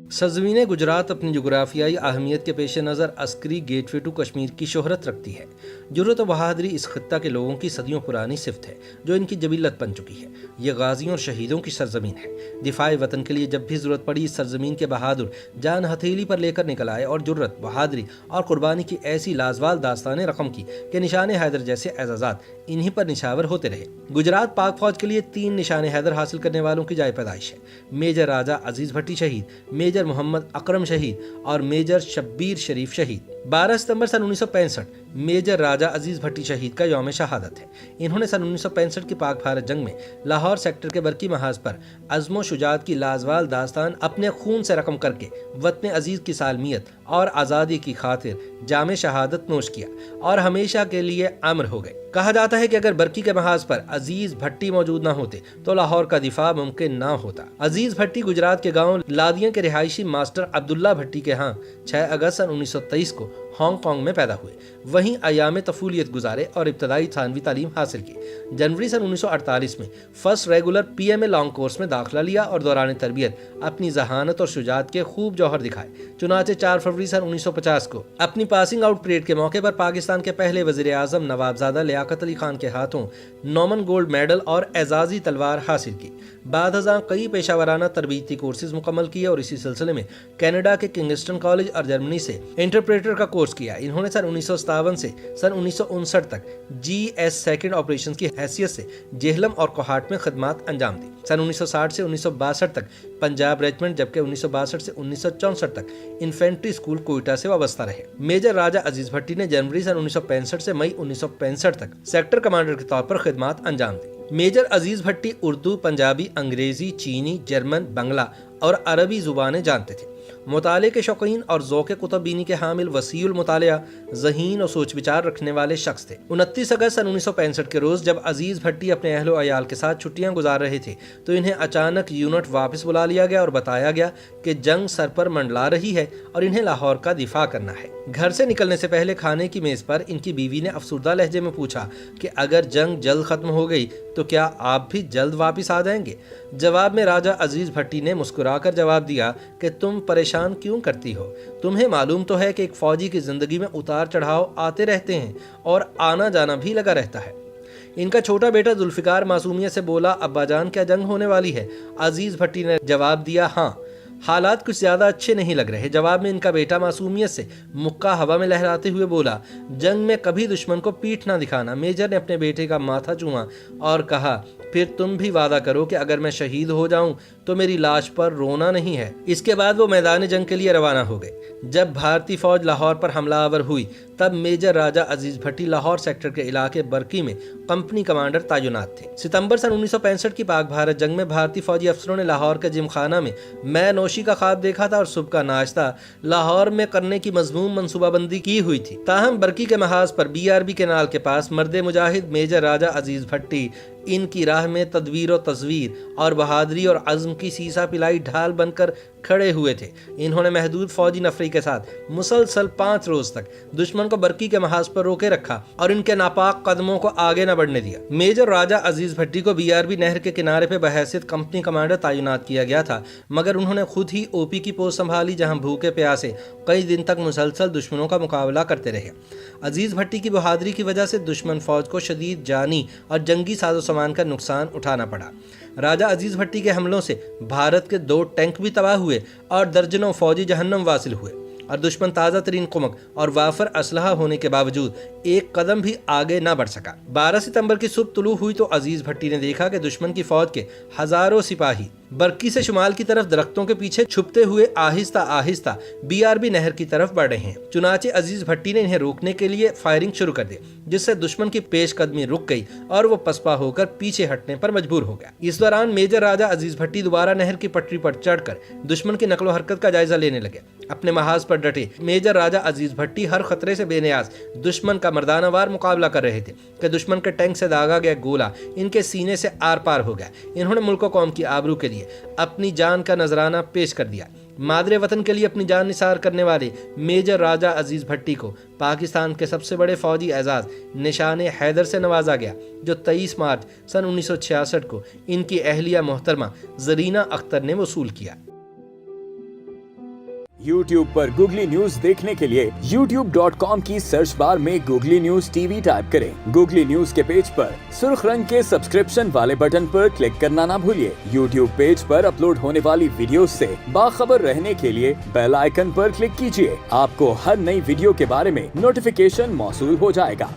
सरजमीन गुजरात अपनी जोग्राफियाई अहमियत के पेश नज़र अस्करी गेटवे टू कश्मीर की शोहरत रखती है। जुर्रत और बहादुरी इस खत्ता के लोगों की सदियों पुरानी सिफ्त है जो इनकी जबीलत बन चुकी है। ये गाजियों और शहीदों की सरजमीन है। दिफाए वतन के लिए जब भी ज़रूरत पड़ी इस सरजमीन के बहादुर जान हथेली पर लेकर निकल आए और जुर्रत, बहादुरी और कुर्बानी की ऐसी लाजवाब दास्तानें रकम की कि निशान हैदर जैसे एजाज़ात इन्हीं पर निशावर होते रहे। गुजरात पाक फौज के लिए 3 निशान हैदर हासिल करने वालों की जाए पैदाइश है। मेजर राजा अजीज भट्टी शहीद, मेजर मोहम्मद अकरम शहीद और मेजर शब्बीर शरीफ शहीद। 12 सितंबर सन 1965 मेजर राजा अजीज भट्टी शहीद का यौम शहादत है। इन्होंने सन 1965 की पाक भारत जंग में लाहौर सेक्टर के बरकी महाज पर अज़्म शुजात की लाजवाल दास्तान अपने खून से रकम करके वतन अजीज की सालमियत और आज़ादी की खातिर जाम शहादत नोश किया और हमेशा के लिए अमर हो गए। कहा जाता है कि अगर बरकी के महाज पर अजीज भट्टी मौजूद न होते तो लाहौर का दिफा मुमकिन न होता। अजीज भट्टी गुजरात के गांव लादिया के रिहायशी मास्टर अब्दुल्ला भट्टी के यहाँ 6 अगस्त सन 1923 को हांगकांग में पैदा हुए। वहीं अयाम तफूलियत गुजारे और इब्तदाई थानवी तालीम हासिल की। जनवरी सन 1948 में first regular PMA long course में दाखिला लिया और दौरान तरबियत अपनी जहानत और शुजात के खूब जौहर दिखाए। चुनाचे 4 फरवरी सन 1950 को अपनी पासिंग आउट परेड के मौके पर पाकिस्तान के पहले वजीर आजम नवाबजादा लियाकत अली खान के हाथों नॉमन गोल्ड मेडल और एजाजी तलवार हासिल की। बाद हज़ां कई पेशावराना तरबीती कोर्सेज मुकम्मल किए और इसी सिलसिले में कनाडा के किंगस्टन कॉलेज और जर्मनी से इंटरप्रेटर का कोर्स किया। इन्होंने सन 1957 से सन 1959 तक GS सेकंड ऑपरेशन की हैसियत से जेहलम और कोहाट में खदमात अंजाम दी। सन 1960 से 1962 तक पंजाब रेजिमेंट, जबकि 1962 से 1964 तक इन्फेंट्री स्कूल कोयटा से वाबस्ता रहे। मेजर राजा अजीज भट्टी ने जनवरी सन 1965 से मई 1965 तक सेक्टर कमांडर के तौर पर खिदमात अंजाम दी। मेजर अजीज भट्टी उर्दू, पंजाबी, अंग्रेजी, चीनी, जर्मन, बंगला और अरबी जुबानें जानते थे। मुताले के शौकीन और ज़ौक़ कुतुबीनी के हामिल, वसीउल मुतालिया, ज़हीन और सोच विचार रखने वाले शख्स थे। 29 अगस्त सन 1965 के रोज़ जब अजीज़ भट्टी अपने अहलो अयाल के साथ छुट्टियां गुजार रहे थे तो इन्हें अचानक यूनिट वापस बुला लिया गया और बताया गया कि जंग सर पर मंडला रही है और इन्हें लाहौर का दिफा करना है। घर से निकलने से पहले खाने की मेज़ पर इनकी बीवी ने अफसुर्दा लहजे में पूछा कि अगर जंग जल्द ख़त्म हो गई तो क्या आप भी जल्द वापस आ जाएंगे? जवाब में राजा अजीज भट्टी ने मुस्कुराकर जवाब दिया कि तुम परेशान क्यों करती हो? तुम्हें मालूम तो है कि एक फौजी की जिंदगी में उतार चढ़ाव आते रहते हैं और आना जाना भी लगा रहता है। इनका छोटा बेटा जुल्फिकार मासूमियत से बोला, अब्बा जान क्या जंग होने वाली है? अजीज भट्टी ने जवाब दिया, हाँ, हालात कुछ ज्यादा अच्छे नहीं लग रहे। जवाब में इनका बेटा मासूमियत से मुक्का हवा में लहराते हुए बोला, जंग में कभी दुश्मन को पीठ ना दिखाना। मेजर ने अपने बेटे का माथा चूमा और कहा, फिर तुम भी वादा करो कि अगर मैं शहीद हो जाऊं तो मेरी लाश पर रोना नहीं है। इसके बाद वो मैदान जंग के लिए रवाना हो गए। जब भारतीय फौज लाहौर पर हमलावर हुई तब मेजर राजा अजीज भट्टी लाहौर सेक्टर के इलाके बरकी में कंपनी कमांडर तैनात थे। सितंबर सन 1965 की पाक भारत जंग में भारतीय फौजी अफसरों ने लाहौर के जिमखाना में मैं नौशी का ख्वाब देखा था और सुबह का नाश्ता लाहौर में करने की मजमूम मनसूबाबंदी की हुई थी। ताहम बरकी के महाज पर BRB केनाल के पास मर्द मुजाहिद मेजर राजा अजीज भट्टी इनकी राह में तदवीर और तस्वीर और बहादुरी और अज़्म की सीसा पिलाई ढाल बनकर खड़े हुए थे। इन्होंने महदूद फौजी नफरी के साथ मुसलसल 5 रोज तक दुश्मन को बरकी के महाज पर रोके रखा और इनके नापाक कदमों को आगे न बढ़ने दिया। मेजर राजा अजीज भट्टी को BRB नहर के किनारे पे बहैसियत कंपनी कमांडर तैनात किया गया था, मगर उन्होंने खुद ही OP की पोस्ट संभाली जहां भूखे प्यासे कई दिन तक मुसलसल दुश्मनों का मुकाबला करते रहे। अजीज भट्टी की बहादुरी की वजह से दुश्मन फौज को शदीद जानी और जंगी साजो सामान का नुकसान उठाना पड़ा। राजा अजीज भट्टी के हमलों से भारत के 2 टैंक भी तबाह हुए और दर्जनों फौजी जहन्नम वासिल हुए और दुश्मन ताज़ा तरीन कुमक और वाफर असलहा होने के बावजूद एक कदम भी आगे ना बढ़ सका। 12 सितंबर की सुबह तुलू हुई तो अजीज भट्टी ने देखा कि दुश्मन की फौज के हजारों सिपाही बरकी से शुमाल की तरफ दरख्तों के पीछे छुपते हुए आहिस्ता आहिस्ता BRB नहर की तरफ बढ़ रहे हैं। चुनाचे अजीज भट्टी ने इन्हें रोकने के लिए फायरिंग शुरू कर दी, जिससे दुश्मन की पेशकदमी रुक गई और वो पसपा होकर पीछे हटने पर मजबूर हो गया। इस दौरान मेजर राजा अजीज भट्टी दोबारा नहर की पटरी पर चढ़कर दुश्मन की नकलो हरकत का जायजा लेने लगे। अपने महाज पर डटे मेजर राजा अजीज भट्टी हर खतरे से बेनियाज दुश्मन का मर्दानावार मुकाबला कर रहे थे कि दुश्मन के टैंक से दागा गया गोला इनके सीने से आर पार हो गया। इन्होंने मुल्क और कौम की आबरू के लिए अपनी जान का नजराना पेश कर दिया। मादरे वतन के लिए अपनी जान निसार करने वाले मेजर राजा अजीज भट्टी को पाकिस्तान के सबसे बड़े फौजी एजाज निशान हैदर से नवाजा गया, जो 23 मार्च सन 1966 को इनकी अहलिया मोहतरमा जरीना अख्तर ने वसूल किया। YouTube पर गूगली न्यूज देखने के लिए youtube.com की सर्च बार में गूगली न्यूज टीवी टाइप करें। गूगली न्यूज के पेज पर सुर्ख रंग के सब्सक्रिप्शन वाले बटन पर क्लिक करना ना भूलिए। YouTube पेज पर अपलोड होने वाली वीडियोस से बाखबर रहने के लिए बेल आइकन पर क्लिक कीजिए। आपको हर नई वीडियो के बारे में नोटिफिकेशन मौसूल हो जाएगा।